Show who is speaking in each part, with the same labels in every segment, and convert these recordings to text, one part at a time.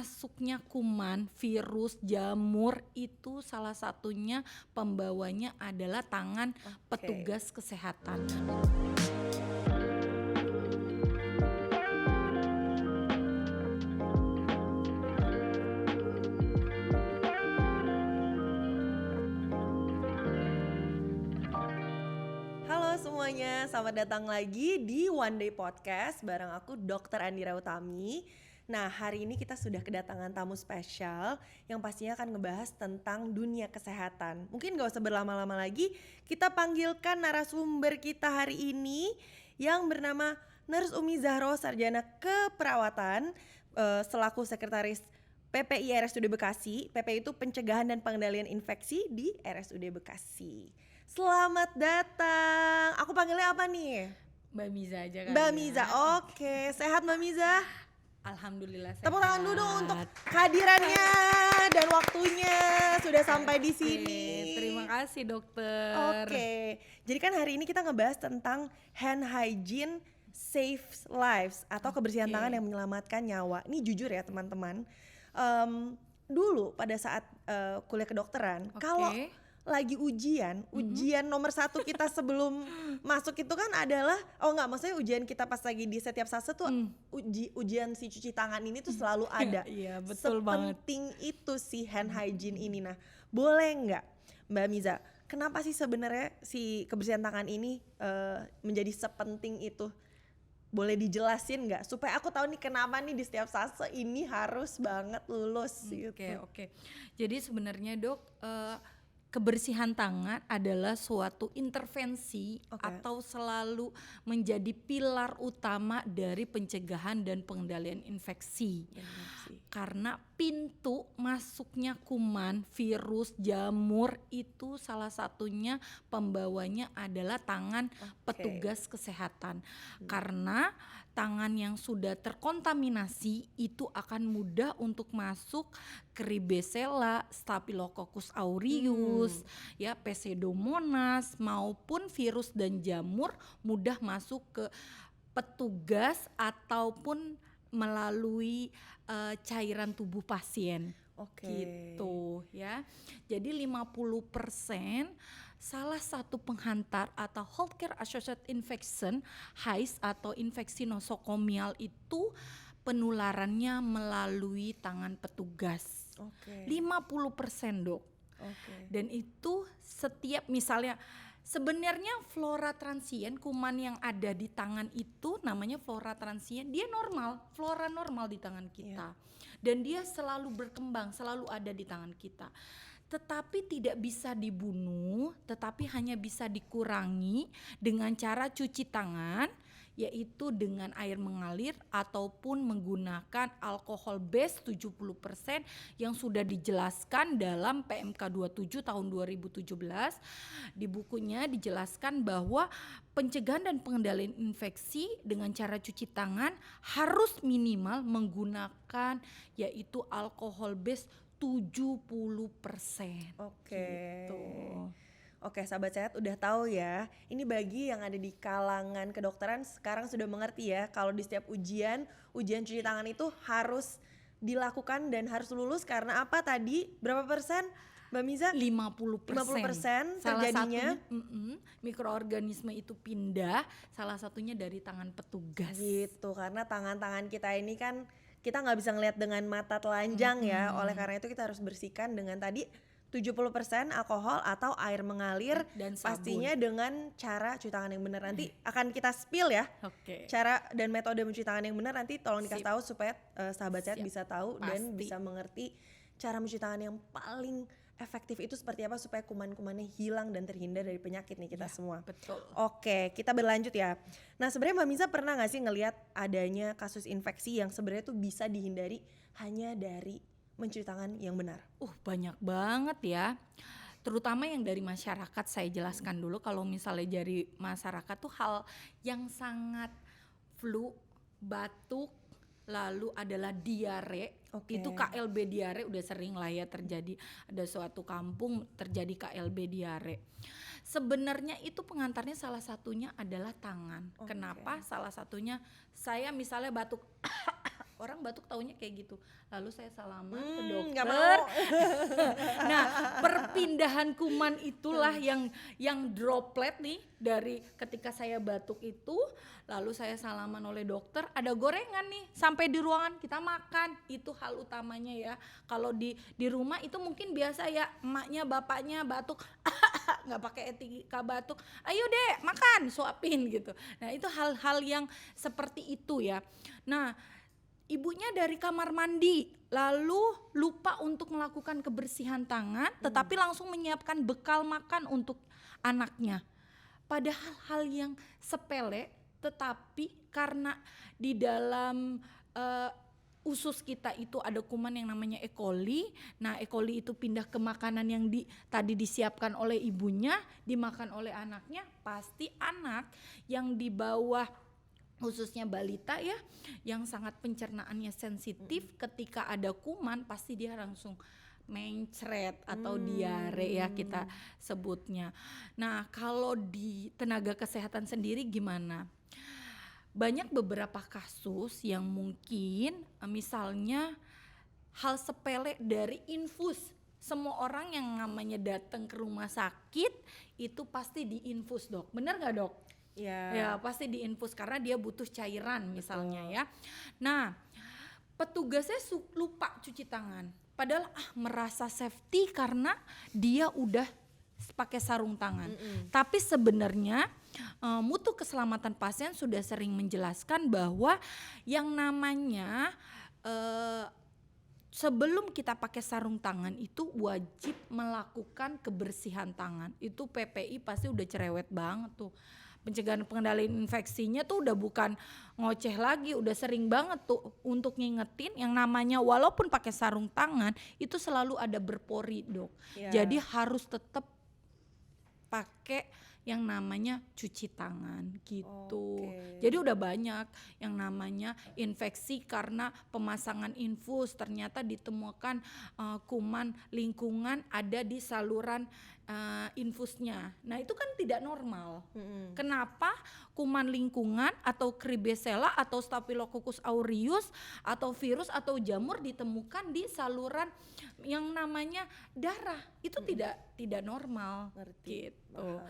Speaker 1: masuknya kuman, virus, jamur itu salah satunya pembawanya adalah tangan petugas kesehatan.
Speaker 2: Halo semuanya, selamat datang lagi di One Day Podcast bareng aku Dr. Andira Utami. Nah, hari ini kita sudah kedatangan tamu spesial yang pastinya akan ngebahas tentang dunia kesehatan. Mungkin gak usah berlama-lama lagi, kita panggilkan narasumber kita hari ini yang bernama Nurse Umi Zahro, Sarjana Keperawatan, selaku Sekretaris PPI RSUD Bekasi. PPI itu Pencegahan dan Pengendalian Infeksi di RSUD Bekasi. Selamat datang. Aku panggilnya apa nih?
Speaker 1: Mbak Miza aja kan.
Speaker 2: Mbak Miza. Oke, sehat Mbak Miza?
Speaker 1: Alhamdulillah sehat.
Speaker 2: Tepuk tangan dulu untuk kehadirannya dan waktunya sudah sampai di sini.
Speaker 1: Terima kasih dokter.
Speaker 2: Oke. Jadi kan hari ini kita ngebahas tentang hand hygiene saves lives atau kebersihan tangan yang menyelamatkan nyawa. Ini jujur ya teman-teman. Dulu pada saat kuliah kedokteran, kalau lagi ujian nomor 1 kita sebelum masuk itu kan adalah maksudnya ujian kita pas lagi di setiap fase tuh ujian si cuci tangan ini tuh selalu ada.
Speaker 1: Iya, betul banget.
Speaker 2: Sepenting itu si hand hygiene ini. Nah, boleh nggak Mbak Miza, kenapa sih sebenarnya si kebersihan tangan ini menjadi sepenting itu? Boleh dijelasin nggak supaya aku tahu nih kenapa nih di setiap fase ini harus banget lulus gitu.
Speaker 1: Oke. Jadi sebenarnya dok, kebersihan tangan adalah suatu intervensi atau selalu menjadi pilar utama dari pencegahan dan pengendalian infeksi. Karena pintu masuknya kuman, virus, jamur itu salah satunya pembawanya adalah tangan petugas kesehatan. Karena tangan yang sudah terkontaminasi itu akan mudah untuk masuk ke Ribosella, Staphylococcus aureus, ya Pseudomonas maupun virus dan jamur mudah masuk ke petugas ataupun melalui cairan tubuh pasien. Gitu ya. Jadi 50% salah satu penghantar atau healthcare associated infection (HAIS) atau infeksi nosokomial itu penularannya melalui tangan petugas. 50% dok. Dan itu setiap misalnya sebenarnya flora transient, kuman yang ada di tangan itu namanya flora transient, dia normal, flora normal di tangan kita. Dan dia selalu berkembang, selalu ada di tangan kita. Tetapi tidak bisa dibunuh, tetapi hanya bisa dikurangi dengan cara cuci tangan, yaitu dengan air mengalir ataupun menggunakan alkohol base 70% yang sudah dijelaskan dalam PMK 27 tahun 2017. Di bukunya dijelaskan bahwa pencegahan dan pengendalian infeksi dengan cara cuci tangan harus minimal menggunakan yaitu alkohol base 70%. Gitu.
Speaker 2: Oke, sahabat sehat udah tahu ya. Ini bagi yang ada di kalangan kedokteran sekarang sudah mengerti ya. Kalau di setiap ujian cuci tangan itu harus dilakukan dan harus lulus karena apa tadi? Berapa persen Mbak Miza?
Speaker 1: 50%
Speaker 2: terjadinya
Speaker 1: mikroorganisme itu pindah, salah satunya dari tangan petugas.
Speaker 2: Gitu, karena tangan-tangan kita ini kan kita nggak bisa ngelihat dengan mata telanjang ya. Oleh karena itu kita harus bersihkan dengan tadi 70% alkohol atau air mengalir dan pastinya dengan cara cuci tangan yang benar. Nanti akan kita spill ya. Cara dan metode mencuci tangan yang benar nanti tolong dikasih tahu supaya sahabat sehat bisa tahu dan bisa mengerti cara mencuci tangan yang paling efektif itu seperti apa supaya kuman-kumannya hilang dan terhindar dari penyakit nih kita semua.
Speaker 1: Betul.
Speaker 2: Oke, kita berlanjut ya. Nah, sebenarnya Mbak Miza pernah nggak sih ngelihat adanya kasus infeksi yang sebenarnya tuh bisa dihindari hanya dari mencuci tangan yang benar?
Speaker 1: Banyak banget ya. Terutama yang dari masyarakat saya jelaskan dulu. Kalau misalnya dari masyarakat tuh hal yang sangat flu, batuk, lalu adalah diare. Itu KLB diare udah sering lah ya terjadi. Ada suatu kampung terjadi KLB diare. Sebenarnya itu pengantarnya salah satunya adalah tangan. Kenapa? Salah satunya saya misalnya batuk orang batuk taunya kayak gitu. Lalu saya salaman ke
Speaker 2: Nggak
Speaker 1: dokter.
Speaker 2: mau.
Speaker 1: Nah, perpindahan kuman itulah yang droplet nih dari ketika saya batuk itu, lalu saya salaman oleh dokter, ada gorengan nih sampai di ruangan kita makan. Itu hal utamanya ya. Kalau di rumah itu mungkin biasa ya, emaknya bapaknya batuk nggak pakai etika batuk, ayo deh makan, suapin gitu. Nah, itu hal-hal yang seperti itu ya. Nah, ibunya dari kamar mandi lalu lupa untuk melakukan kebersihan tangan, tetapi langsung menyiapkan bekal makan untuk anaknya. Padahal hal yang sepele, tetapi karena di dalam usus kita itu ada kuman yang namanya E. coli. Nah, E. coli itu pindah ke makanan yang tadi disiapkan oleh ibunya, dimakan oleh anaknya. Pasti anak yang di bawah, khususnya balita ya, yang sangat pencernaannya sensitif, ketika ada kuman pasti dia langsung mencret atau diare ya kita sebutnya. Nah, kalau di tenaga kesehatan sendiri gimana? Banyak beberapa kasus yang mungkin misalnya hal sepele dari infus. Semua orang yang namanya datang ke rumah sakit itu pasti diinfus, Dok. Benar nggak, Dok? Ya pasti diinfus karena dia butuh cairan misalnya ya. Nah, petugasnya lupa cuci tangan. Padahal merasa safety karena dia udah pakai sarung tangan. Tapi sebenarnya Mutu Keselamatan Pasien sudah sering menjelaskan bahwa yang namanya sebelum kita pakai sarung tangan itu wajib melakukan kebersihan tangan. Itu PPI pasti udah cerewet banget tuh. Pencegahan pengendalian infeksinya tuh udah bukan ngoceh lagi, udah sering banget tuh untuk ngingetin yang namanya walaupun pakai sarung tangan itu selalu ada berpori, Dok. Jadi harus tetap pakai yang namanya cuci tangan gitu. Jadi udah banyak yang namanya infeksi karena pemasangan infus, ternyata ditemukan kuman lingkungan ada di saluran infusnya. Nah, itu kan tidak normal. Kenapa kuman lingkungan atau Kribesella atau Staphylococcus aureus atau virus atau jamur ditemukan di saluran yang namanya darah? Itu tidak normal.
Speaker 2: Ngerti,
Speaker 1: gitu.
Speaker 2: paham.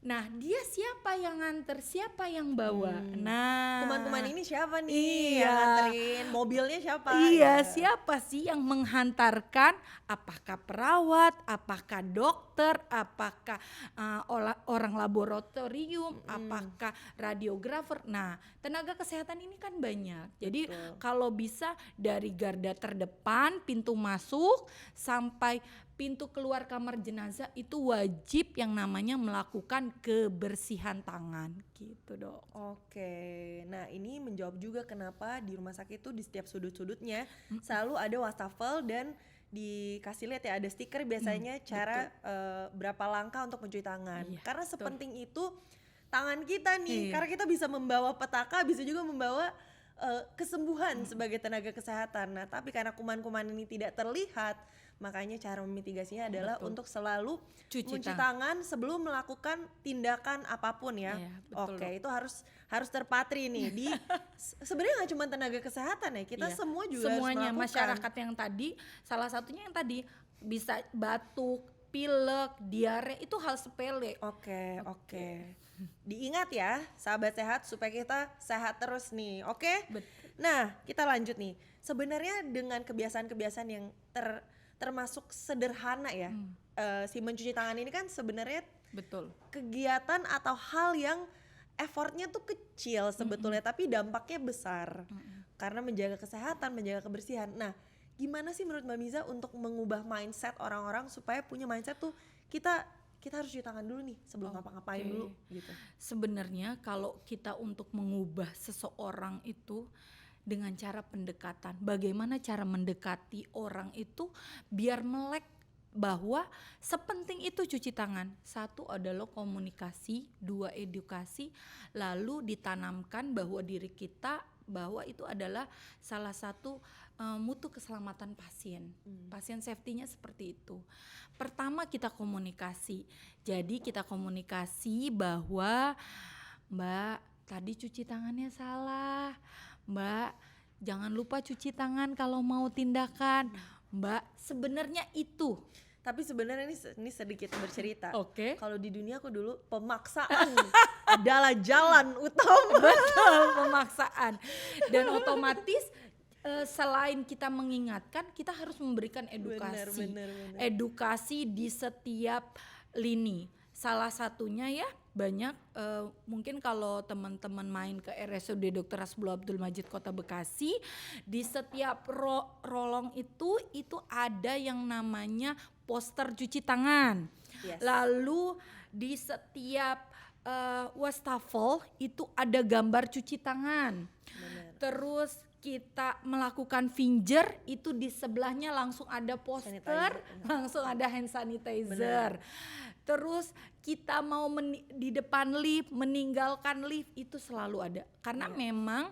Speaker 1: Nah, dia siapa yang nganter, siapa yang bawa? Nah,
Speaker 2: Kuman-kuman ini siapa nih
Speaker 1: Iya.
Speaker 2: yang nganterin? Mobilnya siapa?
Speaker 1: Iya, siapa sih yang menghantarkan? Apakah perawat, apakah dokter, apakah orang laboratorium, apakah radiografer? Nah, tenaga kesehatan ini kan banyak. Jadi kalau bisa dari garda terdepan, pintu masuk sampai pintu keluar kamar jenazah itu wajib yang namanya melakukan kebersihan tangan gitu, Dok.
Speaker 2: Oke, nah ini menjawab juga kenapa di rumah sakit itu di setiap sudut-sudutnya selalu ada wastafel dan dikasih lihat ya ada stiker biasanya cara berapa langkah untuk mencuci tangan.
Speaker 1: Iya,
Speaker 2: Karena
Speaker 1: betul.
Speaker 2: sepenting itu tangan kita nih,
Speaker 1: Iya.
Speaker 2: karena kita bisa membawa petaka, bisa juga membawa kesembuhan sebagai tenaga kesehatan. Nah, tapi karena kuman-kuman ini tidak terlihat, makanya cara memitigasinya adalah
Speaker 1: Betul.
Speaker 2: untuk selalu
Speaker 1: Cuci
Speaker 2: mencuci tangan sebelum melakukan tindakan apapun ya.
Speaker 1: Iya, betul,
Speaker 2: Oke,
Speaker 1: Dok.
Speaker 2: itu harus terpatri nih di sebenarnya nggak cuma tenaga kesehatan ya, kita
Speaker 1: Iya.
Speaker 2: semua juga harus
Speaker 1: semuanya
Speaker 2: melakukan.
Speaker 1: masyarakat yang tadi, salah satunya yang tadi bisa batuk, pilek, diare itu hal sepele.
Speaker 2: Oke. Diingat ya, sahabat sehat supaya kita sehat terus nih. Oke?
Speaker 1: Betul.
Speaker 2: Nah, kita lanjut nih. Sebenarnya dengan kebiasaan-kebiasaan yang termasuk sederhana ya. Si mencuci tangan ini kan sebenarnya
Speaker 1: Betul.
Speaker 2: kegiatan atau hal yang effortnya tuh kecil sebetulnya tapi dampaknya besar. Karena menjaga kesehatan, menjaga kebersihan. Nah, gimana sih menurut Mbak Miza untuk mengubah mindset orang-orang supaya punya mindset tuh kita harus cuci tangan dulu nih sebelum ngapa-ngapain
Speaker 1: Oke.
Speaker 2: dulu gitu.
Speaker 1: Sebenarnya kalau kita untuk mengubah seseorang itu dengan cara pendekatan, bagaimana cara mendekati orang itu biar melek bahwa sepenting itu cuci tangan. Satu adalah komunikasi, dua edukasi, lalu ditanamkan bahwa diri kita bahwa itu adalah salah satu mutu keselamatan pasien. Pasien safety-nya seperti itu. Pertama kita komunikasi. Jadi kita komunikasi bahwa Mbak tadi cuci tangannya salah. Mbak jangan lupa cuci tangan kalau mau tindakan. Mbak, sebenarnya itu.
Speaker 2: Tapi sebenarnya ini sedikit bercerita.
Speaker 1: Oke.
Speaker 2: Kalau di dunia aku dulu pemaksaan adalah jalan utama.
Speaker 1: Betul, pemaksaan. Dan otomatis selain kita mengingatkan, kita harus memberikan edukasi.
Speaker 2: Benar.
Speaker 1: Edukasi di setiap lini. Salah satunya ya banyak, mungkin kalau teman-teman main ke RSUD Dr. Hasbullah Abdul Majid Kota Bekasi, di setiap rolong itu ada yang namanya poster cuci tangan.
Speaker 2: Yes.
Speaker 1: Lalu di setiap wastafel itu ada gambar cuci tangan.
Speaker 2: Benar.
Speaker 1: Terus kita melakukan finger, itu di sebelahnya langsung ada poster, langsung ada hand sanitizer. Terus kita mau di depan lift, meninggalkan lift, itu selalu ada. Karena memang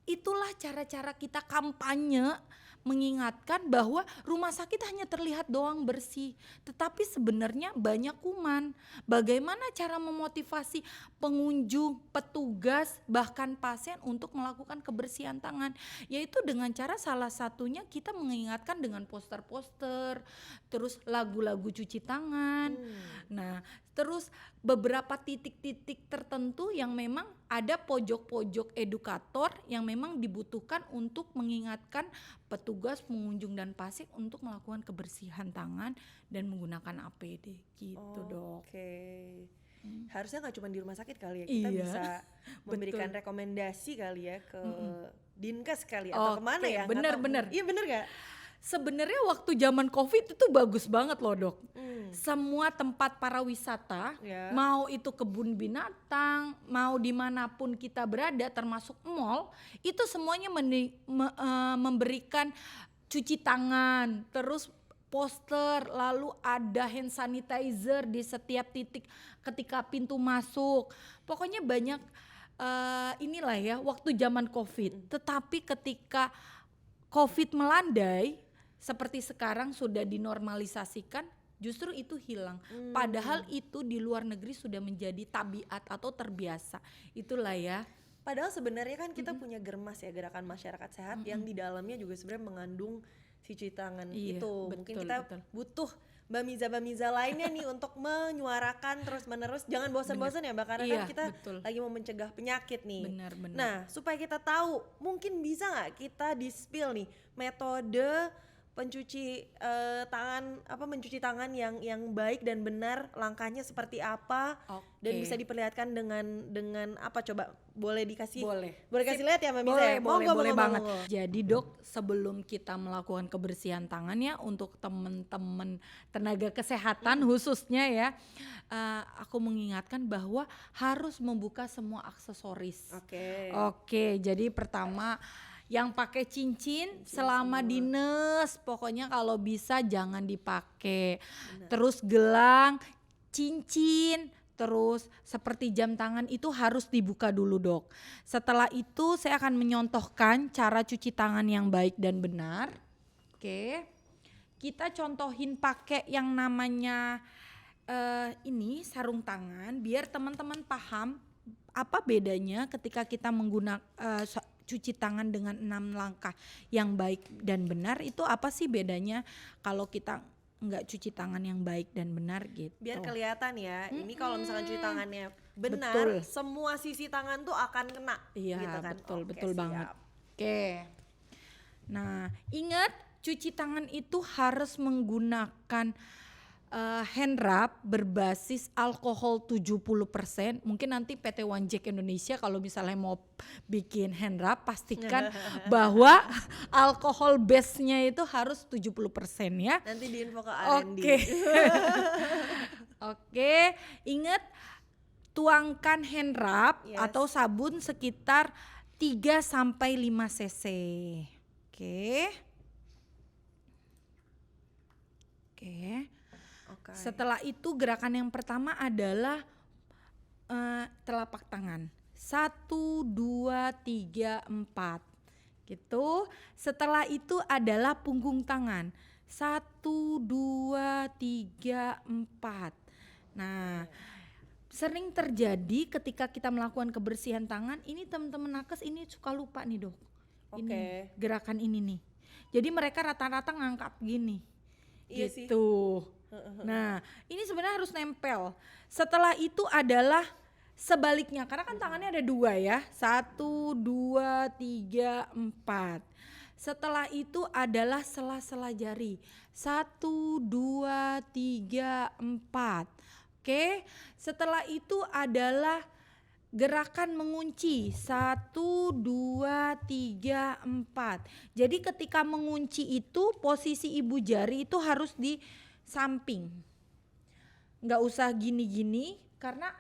Speaker 1: itulah cara-cara kita kampanye, mengingatkan bahwa rumah sakit hanya terlihat doang bersih, tetapi sebenarnya banyak kuman. Bagaimana cara memotivasi pengunjung, petugas, bahkan pasien untuk melakukan kebersihan tangan? Yaitu dengan cara salah satunya kita mengingatkan dengan poster-poster, terus lagu-lagu cuci tangan. Nah, terus beberapa titik-titik tertentu yang memang ada pojok-pojok edukator yang memang dibutuhkan untuk mengingatkan petugas, pengunjung dan pasien untuk melakukan kebersihan tangan dan menggunakan APD gitu, Dok.
Speaker 2: Oke. Harusnya nggak cuma di rumah sakit kali ya, kita bisa memberikan rekomendasi kali ya ke Dinkes kali atau kemana ya?
Speaker 1: Bener.
Speaker 2: Iya bener gak?
Speaker 1: Sebenarnya waktu zaman COVID itu bagus banget loh, Dok. Semua tempat para wisata, mau itu kebun binatang, mau dimanapun kita berada, termasuk mall, itu semuanya memberikan cuci tangan, terus poster, lalu ada hand sanitizer di setiap titik ketika pintu masuk. Pokoknya banyak inilah ya waktu zaman COVID. Tetapi ketika COVID melandai, seperti sekarang sudah dinormalisasikan, justru itu hilang. Padahal itu di luar negeri sudah menjadi tabiat atau terbiasa. Itulah ya.
Speaker 2: Padahal sebenarnya kan kita punya Germas ya, Gerakan Masyarakat Sehat, yang di dalamnya juga sebenarnya mengandung si cuci tangan itu. Mungkin kita butuh Mbak Miza lainnya nih untuk menyuarakan terus-menerus. Jangan bosan-bosan ya Mbak, karena kan kita lagi mau mencegah penyakit nih.
Speaker 1: Benar.
Speaker 2: Nah, supaya kita tahu, mungkin bisa nggak kita di-spill nih metode mencuci tangan yang baik dan benar, langkahnya seperti apa, dan bisa diperlihatkan dengan apa, coba boleh dikasih boleh kasih lihat ya Mbak Miza ya?
Speaker 1: Boleh banget. Jadi Dok, sebelum kita melakukan kebersihan tangan ya, untuk teman-teman tenaga kesehatan khususnya ya, aku mengingatkan bahwa harus membuka semua aksesoris. Oke, jadi pertama yang pakai cincin selama dinas, pokoknya kalau bisa jangan dipakai. Terus gelang, cincin, terus seperti jam tangan itu harus dibuka dulu, Dok. Setelah itu saya akan menyontohkan cara cuci tangan yang baik dan benar. Oke, kita contohin pakai yang namanya ini sarung tangan, biar teman-teman paham apa bedanya ketika kita menggunakan cuci tangan dengan 6 langkah yang baik dan benar. Itu apa sih bedanya kalau kita nggak cuci tangan yang baik dan benar gitu.
Speaker 2: Biar kelihatan ya, ini kalau misalkan cuci tangannya benar, semua sisi tangan tuh akan kena.
Speaker 1: Iya,
Speaker 2: gitu kan?
Speaker 1: betul banget. Oke. Nah, ingat cuci tangan itu harus menggunakan hand rub berbasis alkohol 70%. Mungkin nanti PT One Jack Indonesia kalau misalnya mau bikin hand rub, pastikan bahwa alkohol base-nya itu harus 70% ya.
Speaker 2: Nanti diinfo ke R&D.
Speaker 1: Oke, ingat tuangkan hand rub atau sabun sekitar 3-5 cc. Oke. Setelah itu gerakan yang pertama adalah telapak tangan. 1, 2, 3, 4 gitu. Setelah itu adalah punggung tangan. 1, 2, 3, 4. Nah, sering terjadi ketika kita melakukan kebersihan tangan, ini teman-teman nakes ini suka lupa nih, Dok. Ini gerakan ini nih. Jadi mereka rata-rata ngangkat gini.
Speaker 2: Iya
Speaker 1: gitu. Nah, ini sebenarnya harus nempel. Setelah itu adalah sebaliknya, karena kan tangannya ada 2 ya. 1, 2, 3, 4. Setelah itu adalah sela-sela jari. 1, 2, 3, 4. Oke. Setelah itu adalah gerakan mengunci 1, 2, 3, 4. Jadi ketika mengunci itu posisi ibu jari itu harus di samping. Nggak usah gini-gini karena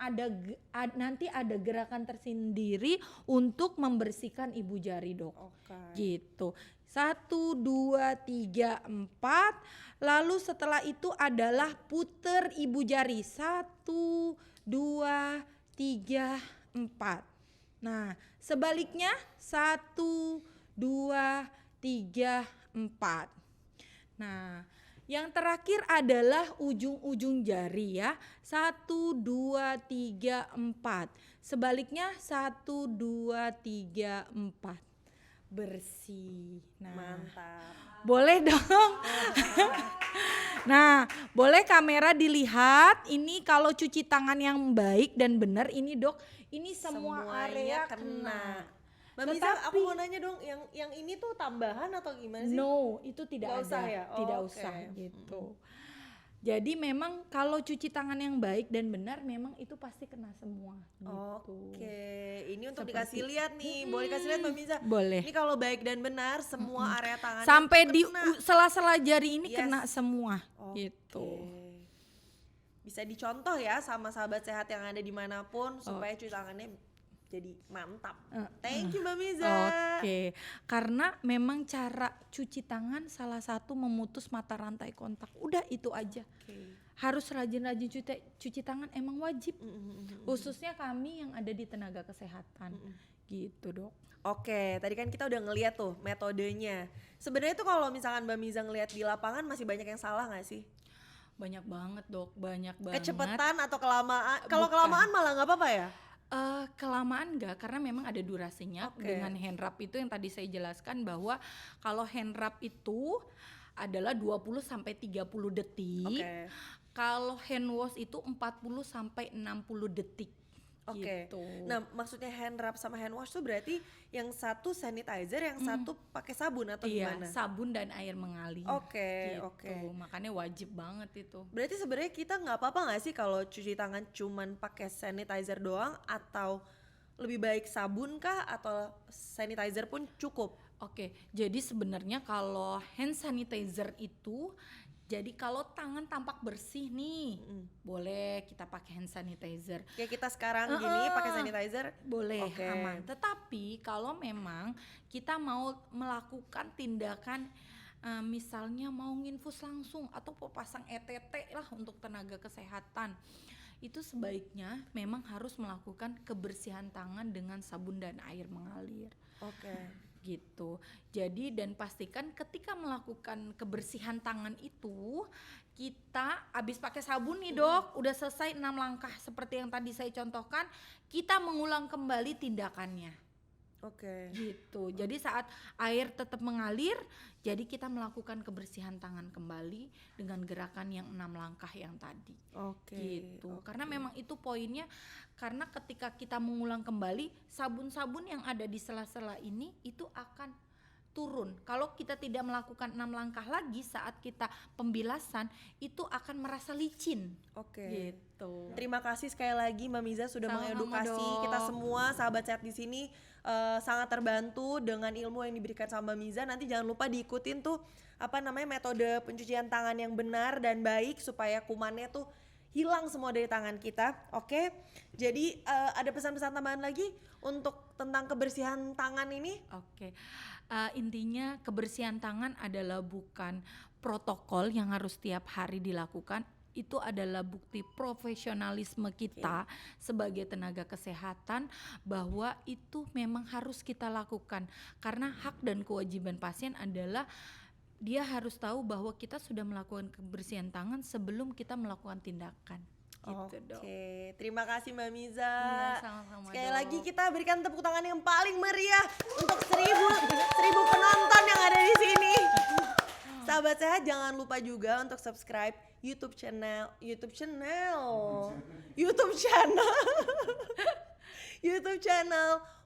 Speaker 1: nanti ada gerakan tersendiri untuk membersihkan ibu jari, Dok. Gitu. 1, 2, 3, 4. Lalu setelah itu adalah puter ibu jari 1, 2, 3, 4. Nah, sebaliknya 1, 2, 3, 4. Nah, yang terakhir adalah ujung-ujung jari ya. 1, 2, 3, 4. Sebaliknya 1, 2, 3, 4. Bersih. Nah,
Speaker 2: mantap.
Speaker 1: Boleh dong. Nah, boleh kamera dilihat. Ini kalau cuci tangan yang baik dan benar ini, Dok, ini semua area kena.
Speaker 2: Mbak Miza, aku mau nanya dong, yang ini tuh tambahan atau gimana sih?
Speaker 1: No, itu tidak ada.
Speaker 2: Usah ya?
Speaker 1: Tidak usah gitu. Jadi memang kalau cuci tangan yang baik dan benar memang itu pasti kena semua gitu.
Speaker 2: Ini untuk dikasih lihat nih. Boleh kasih lihat Mbak Miza?
Speaker 1: Boleh.
Speaker 2: Ini kalau baik dan benar semua area tangan
Speaker 1: sampai di sela-sela jari ini kena semua gitu.
Speaker 2: Bisa dicontoh ya sama sahabat sehat yang ada dimanapun supaya cuci tangannya jadi mantap. Thank you Mbak Miza.
Speaker 1: Karena memang cara cuci tangan salah satu memutus mata rantai kontak. Udah itu aja. Harus rajin-rajin cuci tangan, emang wajib. Khususnya kami yang ada di tenaga kesehatan. Gitu, Dok.
Speaker 2: Tadi kan kita udah ngeliat tuh metodenya. Sebenarnya tuh kalau misalkan Mbak Miza ngeliat di lapangan masih banyak yang salah gak sih?
Speaker 1: Banyak banget, Dok, banyak banget.
Speaker 2: Kecepetan atau kelamaan? Kalau kelamaan malah gak apa-apa ya?
Speaker 1: Kelamaan enggak, karena memang ada durasinya. Dengan hand wrap itu yang tadi saya jelaskan bahwa kalau hand wrap itu adalah 20 sampai 30 detik. Kalau hand wash itu 40 sampai 60 detik. Gitu.
Speaker 2: Nah, maksudnya hand wrap sama hand wash tuh berarti yang satu sanitizer, yang satu pakai sabun atau gimana?
Speaker 1: Iya, sabun dan air mengalir. Makanya wajib banget itu.
Speaker 2: Berarti sebenarnya kita nggak apa-apa nggak sih kalau cuci tangan cuman pakai sanitizer doang, atau lebih baik sabun kah atau sanitizer pun cukup?
Speaker 1: Jadi sebenarnya kalau hand sanitizer itu, jadi kalau tangan tampak bersih nih, boleh kita pakai hand sanitizer.
Speaker 2: Kayak kita sekarang gini pakai sanitizer,
Speaker 1: boleh, aman. Tetapi kalau memang kita mau melakukan tindakan, misalnya mau nginfus langsung atau pasang ETT lah untuk tenaga kesehatan, itu sebaiknya memang harus melakukan kebersihan tangan dengan sabun dan air mengalir. Gitu. Jadi dan pastikan ketika melakukan kebersihan tangan itu kita habis pakai sabun nih, Dok, udah selesai 6 langkah seperti yang tadi saya contohkan, kita mengulang kembali tindakannya. Gitu. Jadi saat air tetap mengalir, jadi kita melakukan kebersihan tangan kembali dengan gerakan yang 6 langkah yang tadi. Gitu. Karena memang itu poinnya, karena ketika kita mengulang kembali, sabun-sabun yang ada di sela-sela ini itu akan turun. Kalau kita tidak melakukan 6 langkah lagi saat kita pembilasan, itu akan merasa licin. Gitu.
Speaker 2: Terima kasih sekali lagi Mbak Miza sudah mengedukasi kita semua sahabat sehat di sini. Sangat terbantu dengan ilmu yang diberikan sama Mbak Miza. Nanti jangan lupa diikutin tuh metode pencucian tangan yang benar dan baik supaya kumannya tuh hilang semua dari tangan kita. Jadi ada pesan-pesan tambahan lagi untuk tentang kebersihan tangan ini?
Speaker 1: Intinya kebersihan tangan adalah bukan protokol yang harus tiap hari dilakukan. Itu adalah bukti profesionalisme kita sebagai tenaga kesehatan bahwa itu memang harus kita lakukan, karena hak dan kewajiban pasien adalah dia harus tahu bahwa kita sudah melakukan kebersihan tangan sebelum kita melakukan tindakan. gitu dok.
Speaker 2: Oke, terima kasih Mbak Miza.
Speaker 1: Iya, sama-sama,
Speaker 2: Sekali
Speaker 1: Dok.
Speaker 2: lagi kita berikan tepuk tangan yang paling meriah untuk 1000 penonton yang ada di sini. Sahabat sehat, jangan lupa juga untuk subscribe YouTube channel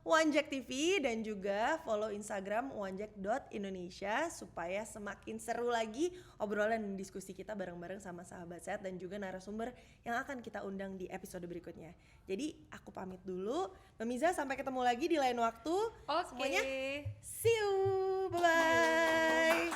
Speaker 2: Wanjek TV dan juga follow Instagram wanjek.indonesia supaya semakin seru lagi obrolan dan diskusi kita bareng-bareng sama sahabat sehat dan juga narasumber yang akan kita undang di episode berikutnya. Jadi aku pamit dulu. Mbak Miza, sampai ketemu lagi di lain waktu.
Speaker 1: Oke.
Speaker 2: Semuanya see you. Bye bye.